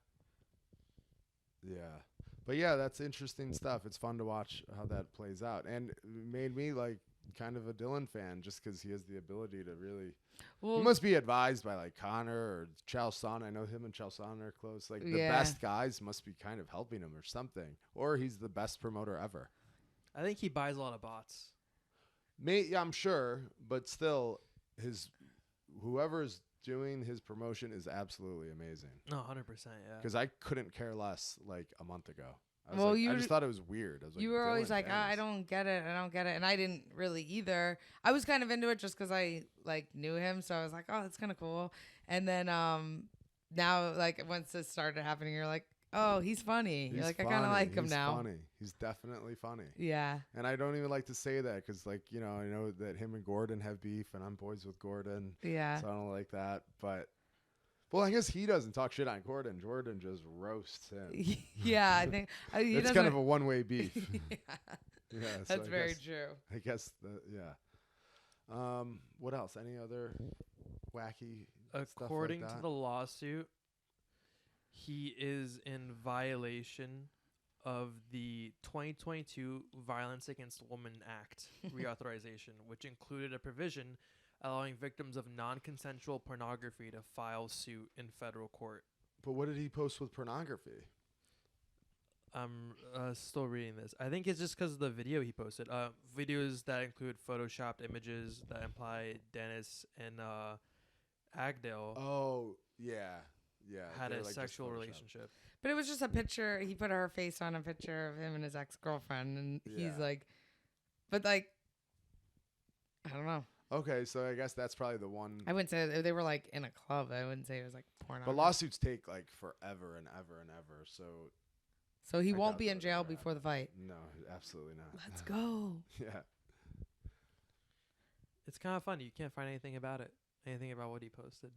Yeah. But yeah, that's interesting stuff. It's fun to watch how that plays out. And it made me like kind of a Dillon fan just because he has the ability to really. Well, He must be advised by like Connor or Chalson. I know him and Chalson are close. Like the best guys must be kind of helping him or something. Or he's the best promoter ever. I think he buys a lot of bots. Yeah, I'm sure, but still, whoever's doing his promotion is absolutely amazing. No, 100%, yeah. Because I couldn't care less like a month ago. I just thought it was weird. I was like, you were always like, I don't get it. And I didn't really either. I was kind of into it just because I like knew him. So I was like, oh, that's kind of cool. And then now, like, once this started happening, you're like, oh, he's funny. You're like, I kind of like him now. He's funny. He's definitely funny. Yeah. And I don't even like to say that because, like, you know, I know that him and Gordon have beef and I'm boys with Gordon. Yeah. So I don't like that. But, well, I guess he doesn't talk shit on Gordon. Jordan just roasts him. Yeah, I think. It's kind of a one-way beef. Yeah. That's very true. I guess, what else? Any other wacky According stuff like to the lawsuit, he is in violation of the 2022 Violence Against Women Act reauthorization, which included a provision allowing victims of non-consensual pornography to file suit in federal court. But what did he post with pornography? I'm still reading this. I think it's just because of the video he posted. Videos that include photoshopped images that imply Danis and Agdale had a sexual relationship. But it was just a picture. He put her face on a picture of him and his ex-girlfriend, and he's like, but like, I don't know. Okay, so I guess that's probably the one. I wouldn't say they were like in a club. I wouldn't say it was like pornography. But lawsuits take like forever and ever and ever. So he won't be in jail before the fight. No, absolutely not. Let's go. Yeah. It's kind of funny. You can't find anything about it. Anything about what he posted.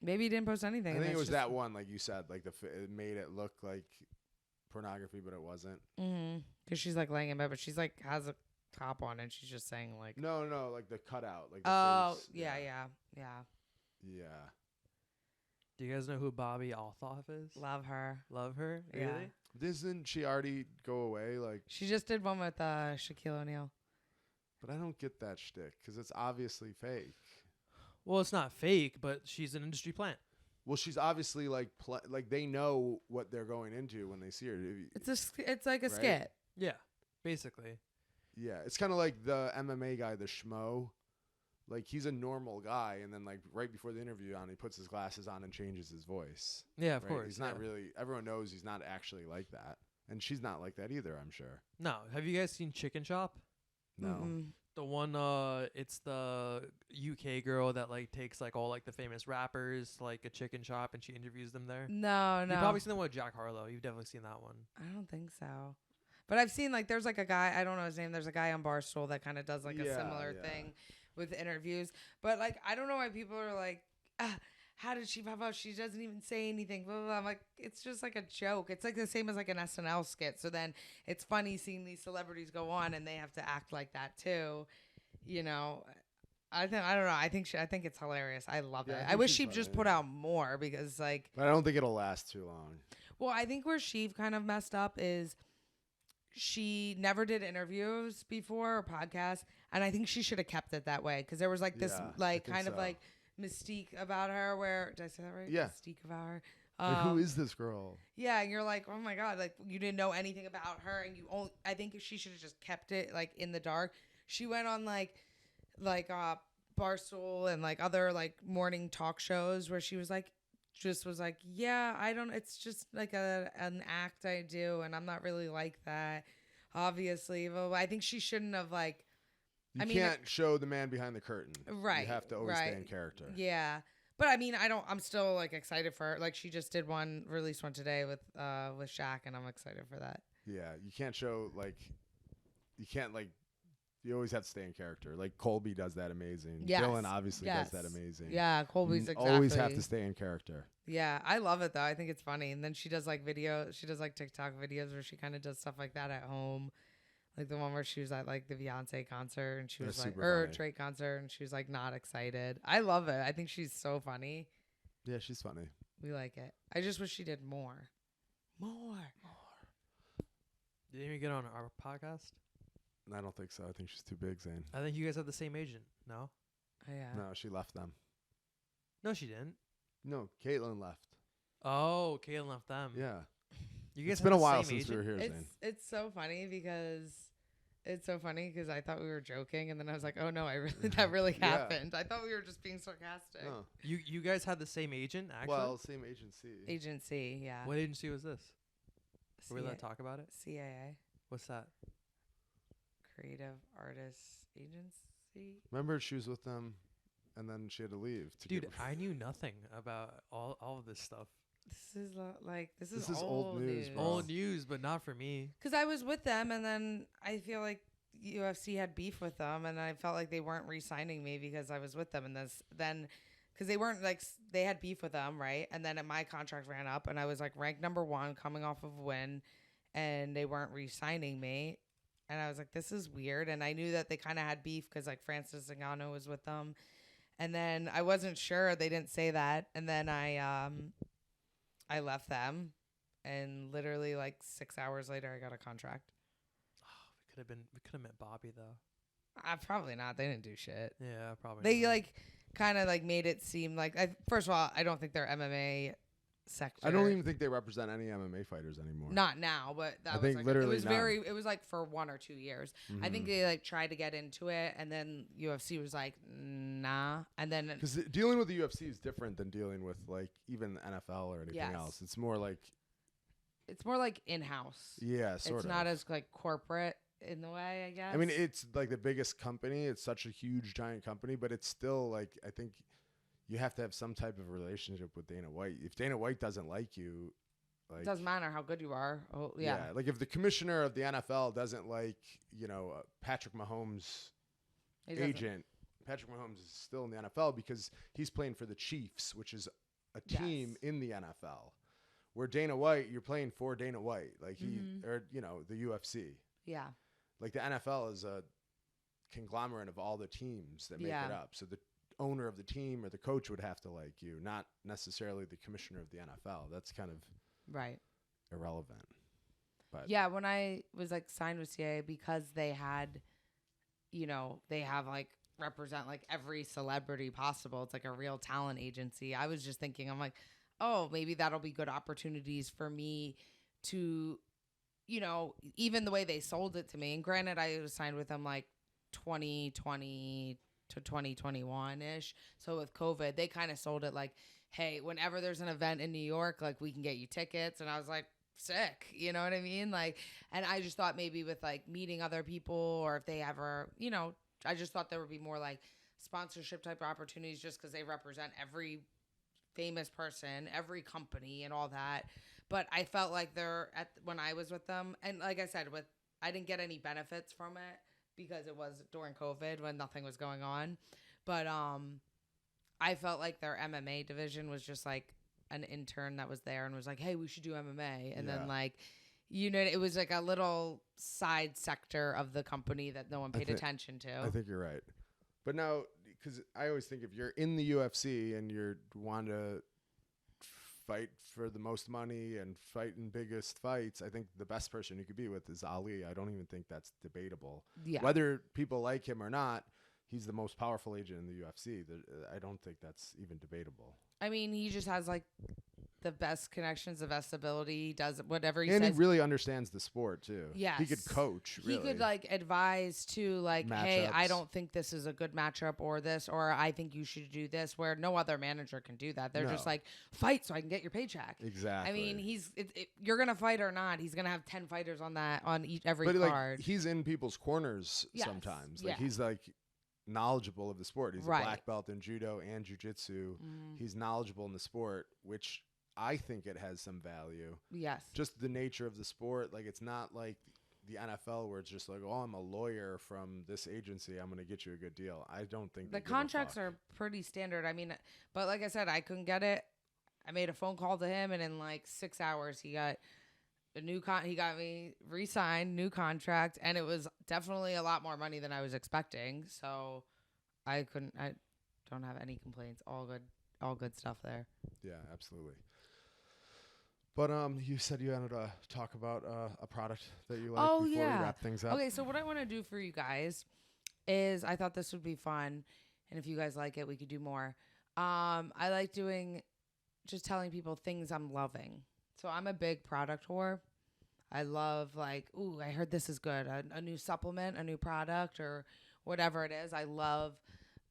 Maybe he didn't post anything. I think it was that one, like you said, like it made it look like pornography, but it wasn't. Because she's like laying in bed, but she's like has a top on, and she's just saying like. No, like the cutout, like. The face. Yeah. Do you guys know who Bobby Althoff is? Love her. Really? Yeah. Doesn't she already go away? Like she just did one with Shaquille O'Neal. But I don't get that shtick because it's obviously fake. Well, it's not fake, but she's an industry plant. Well, she's obviously like they know what they're going into when they see her. It's like a skit. Yeah, basically. Yeah, it's kind of like the MMA guy, the Schmo. Like he's a normal guy, and then like right before the interview he puts his glasses on and changes his voice. Yeah, of course. He's not really. Everyone knows he's not actually like that, and she's not like that either. I'm sure. No, have you guys seen Chicken Shop? No. Mm-mm. The one, it's the UK girl that like takes like all like the famous rappers to, like a chicken shop and she interviews them there. No. You've probably seen the one with Jack Harlow. You've definitely seen that one. I don't think so. But I've seen like there's like a guy, I don't know his name. There's a guy on Barstool that kind of does like a similar thing with interviews. But like I don't know why people are like, how did she pop up? She doesn't even say anything. Blah, blah, blah. I'm like, it's just like a joke. It's like the same as like an SNL skit. So then it's funny seeing these celebrities go on and they have to act like that too. You know, I don't know. I think it's hilarious. I love it. I wish she'd just put out more because like. But I don't think it'll last too long. Well, I think where Sheev kind of messed up is she never did interviews before or podcasts, and I think she should have kept it that way because there was like this like kind of like mystique about her. Where did I say that right? Yeah, mystique about her. Like, who is this girl? Yeah, and you're like, oh my god, like you didn't know anything about her, and I think she should have just kept it like in the dark. She went on like Barstool and like other like morning talk shows where she was like, yeah, it's just like an act I do, and I'm not really like that, obviously. But I think she shouldn't have like. You can't show the man behind the curtain. Right. You have to always stay in character. Yeah. But I mean, I'm still like excited for her. Like she just released one today with Shaq, and I'm excited for that. Yeah, you can't show you always have to stay in character. Like Colby does that amazing. Yes. Dillon obviously does that amazing. Yeah, Colby's exactly. Always have to stay in character. Yeah, I love it though. I think it's funny. And then she does like TikTok videos where she kind of does stuff like that at home. Like the one where she was at like the Beyonce concert and she was like, or Drake concert, and she was like not excited. I love it. I think she's so funny. Yeah, she's funny. We like it. I just wish she did more. Did you even get on our podcast? I don't think so. I think she's too big, Zane. I think you guys have the same agent. No? Oh, yeah. No, she left them. No, she didn't. No, Caitlin left. Oh, Caitlin left them. Yeah. You guys It's been a have the while same since we were agent? here, Zane. It's so funny because I thought we were joking, and then I was like, oh no, that really Yeah. happened. I thought we were just being sarcastic. No. You guys had the same agent, actually? Well, same agency. Agency, yeah. What agency was this? Are we allowed to CA talk about it? CAA, What's that? Creative Artists Agency. Remember, she was with them, and then she had to leave. Dude, I knew nothing about all of this stuff. This is is old news, bro. Old news, but not for me. Because I was with them, and then I feel like UFC had beef with them, and I felt like they weren't re-signing me because I was with them, and then because they weren't they had beef with them, right? And then my contract ran up, and I was like ranked number 1, coming off of a win, and they weren't re-signing me, and I was like, this is weird, and I knew that they kind of had beef because like Francis Ngannou was with them, and then I wasn't sure, they didn't say that, and then I left them, and literally like 6 hours later, I got a contract. We could have met Bobby though. Probably not. They didn't do shit. Yeah, probably. They not. like kind of like made it seem like first of all, I don't think they're MMA sector. I don't even think they represent any MMA fighters anymore. Not now, but that I was think like, literally it was none. it was like for 1 or 2 years. I Mhm. think they like tried to get into it, and then UFC was like, nah, and then Because dealing with the UFC is different than dealing with like even the NFL or anything Yes. else. It's more like it's more like in-house. sort It's of. not as like corporate in the way, I guess. I mean, it's like the biggest company. It's such a huge, giant company, but it's still like I think you have to have some type of relationship with Dana White. If Dana White doesn't like you, like it doesn't matter how good you are. Oh, yeah. like if the commissioner of the NFL doesn't like Patrick Mahomes' He doesn't. agent, Patrick Mahomes is still in the NFL because he's playing for the Chiefs, which is a team Yes. in the NFL. Where Dana White, you're playing for Dana White, like Mhm. or the UFC. Yeah. Like the NFL is a conglomerate of all the teams that make Yeah. it up. So the owner of the team or the coach would have to like you, not necessarily the commissioner of the NFL. That's kind of Right. irrelevant. But Yeah, when I was like signed with CAA, because they had, they have like represent like every celebrity possible. It's like a real talent agency. I was just thinking, I'm like, oh, maybe that'll be good opportunities for me to, even the way they sold it to me. And granted, I was signed with them like 2020 to 2021 ish. So with COVID, they kind of sold it like, hey, whenever there's an event in New York, like we can get you tickets. And I was like, sick, you know what I mean? Like, and I just thought maybe with like meeting other people, or if they ever, I just thought there would be more like sponsorship type of opportunities just because they represent every famous person, every company and all that. But I felt like when I was with them, and like I said, I didn't get any benefits from it because it was during COVID when nothing was going on. But I felt like their MMA division was just like an intern that was there and was like, hey, we should do MMA. And then like, it was like a little side sector of the company that no one paid attention to. I think you're right. But now, because I always think if you're in the UFC and you want to fight for the most money and fight in biggest fights, I think the best person you could be with is Ali. I don't even think that's debatable. Yeah. Whether people like him or not, he's the most powerful agent in the UFC. I don't think that's even debatable. I mean, he just has like the best connections, the best ability. He does whatever he and says. he really understands the sport too. Yes. He could coach. Really. He could like advise to like, hey, I Matchups. don't think this is a good matchup or this, or I think you should do this, where no other manager can do that. They're just No. like, fight so I can get your paycheck. Exactly. I mean, you're going to fight or not. He's going to have 10 fighters on every but card. like he's in people's corners Yes. sometimes. Like Yeah. he's like knowledgeable of the sport. He's Right. a black belt in judo and jiu-jitsu. Mhm. He's knowledgeable in the sport, which I think it has some value. Yes. Just the nature of the sport. Like it's not like the NFL where it's just like, oh, I'm a lawyer from this agency, I'm going to get you a good deal. I don't think The they give a contracts fuck. are pretty standard. I mean, but like I said, I couldn't get it. I made a phone call to him, and in like 6 hours, he got a new he got me re-signed, new contract, and it was definitely a lot more money than I was expecting. So I don't have any complaints. All good stuff there. Yeah, absolutely. But you said you wanted to talk about a product that you like Oh, before yeah. we wrap things up. Okay, so what I want to do for you guys is I thought this would be fun, and if you guys like it, we could do more. I like doing just telling people things I'm loving. So I'm a big product whore. I love like, ooh, I heard this is good. A new supplement, a new product, or whatever it is. I love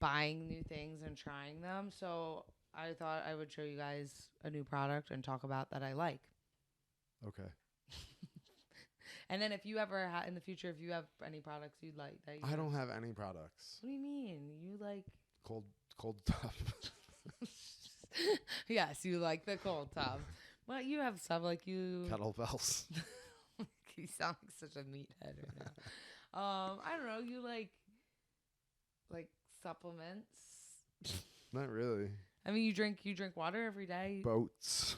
buying new things and trying them. So I thought I would show you guys a new product and talk about that I like. Okay. And then if you ever in the future, if you have any products you'd like that I don't have any products. What do you mean? You like Cold tub. Yes, you like the cold tub. Well, you have stuff like you Kettlebells. You sound like such a meathead right now. I don't know, you like supplements. Not really. I mean, you drink water every day. Boats.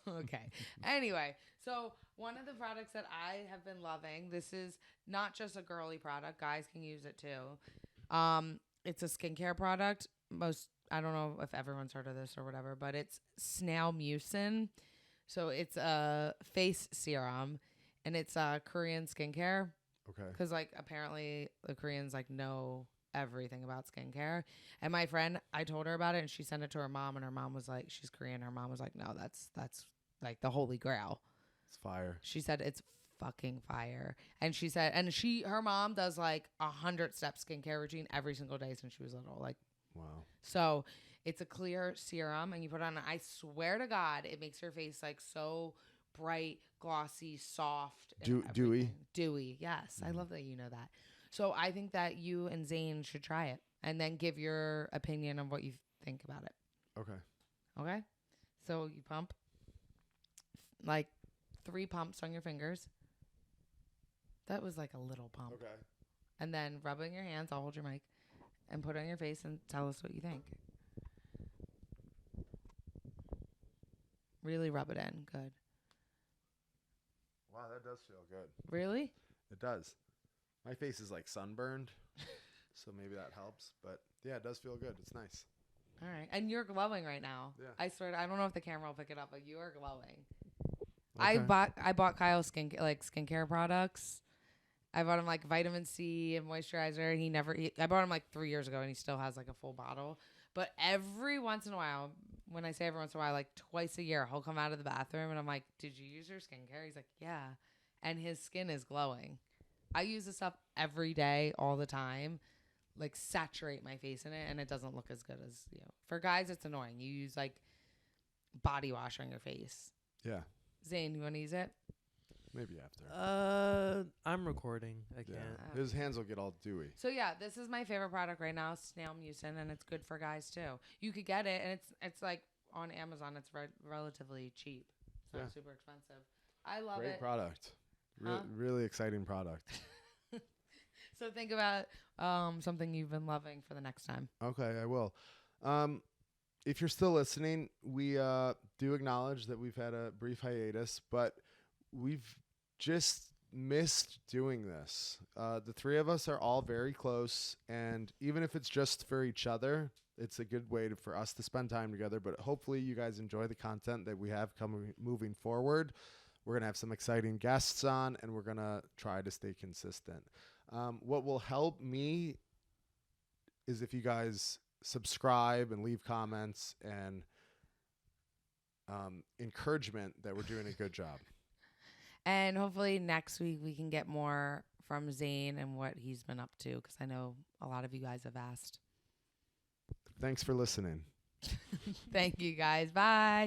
Okay. Anyway, so one of the products that I have been loving, this is not just a girly product, guys can use it too. It's a skincare product. I don't know if everyone's heard of this or whatever, but it's snail mucin. So it's a face serum, and it's Korean skincare. Okay. Because like apparently the Koreans like know everything about skincare. And my friend, I told her about it, and she sent it to her mom, and her mom was like, she's Korean. Her mom was like, no, that's like the holy grail. It's fire. She said it's fucking fire. And she said, and her mom does like 100-step skincare routine every single day since she was little. Like, wow. So it's a clear serum, and you put it on. I swear to God, it makes your face like so bright, glossy, soft, and dewy. Dewy. Yes, I love that you know that. So I think that you and Zane should try it, and then give your opinion on what you think about it. Okay. Okay. So you pump like 3 pumps on your fingers. That was like a little pump. Okay. And then rub it in your hands. I'll hold your mic. And put it on your face and tell us what you think. Really rub it in. Good. Wow, that does feel good. Really? It does. My face is like sunburned, so maybe that helps. But yeah, it does feel good. It's nice. All right. And you're glowing right now. Yeah. I swear. I don't know if the camera will pick it up, but you are glowing. Okay. I bought Kyle skincare products. I bought him like vitamin C and moisturizer. I bought him like 3 years ago, and he still has like a full bottle. But every once in a while, when I say every once in a while, like twice a year, he'll come out of the bathroom, and I'm like, "Did you use your skincare?" He's like, "Yeah," and his skin is glowing. I use this stuff every day, all the time, like saturate my face in it, and it doesn't look as good as For guys, it's annoying. You use like body wash on your face. Yeah. Zane, you want to use it? Maybe after. I'm recording. I can't. Yeah. His hands will get all dewy. So yeah, this is my favorite product right now, snail mucin, and it's good for guys too. You could get it, and it's like on Amazon. It's relatively cheap. It's not super expensive. I love it. Great product. Huh? Really exciting product. So think about something you've been loving for the next time. Okay, I will. If you're still listening, we do acknowledge that we've had a brief hiatus, but we've just missed doing this. The 3 of us are all very close, and even if it's just for each other, it's a good way for us to spend time together. But hopefully you guys enjoy the content that we have moving forward. We're going to have some exciting guests on, and we're going to try to stay consistent. What will help me is if you guys subscribe and leave comments and encouragement that we're doing a good job. And hopefully next week we can get more from Zane and what he's been up to, because I know a lot of you guys have asked. Thanks for listening. Thank you guys. Bye.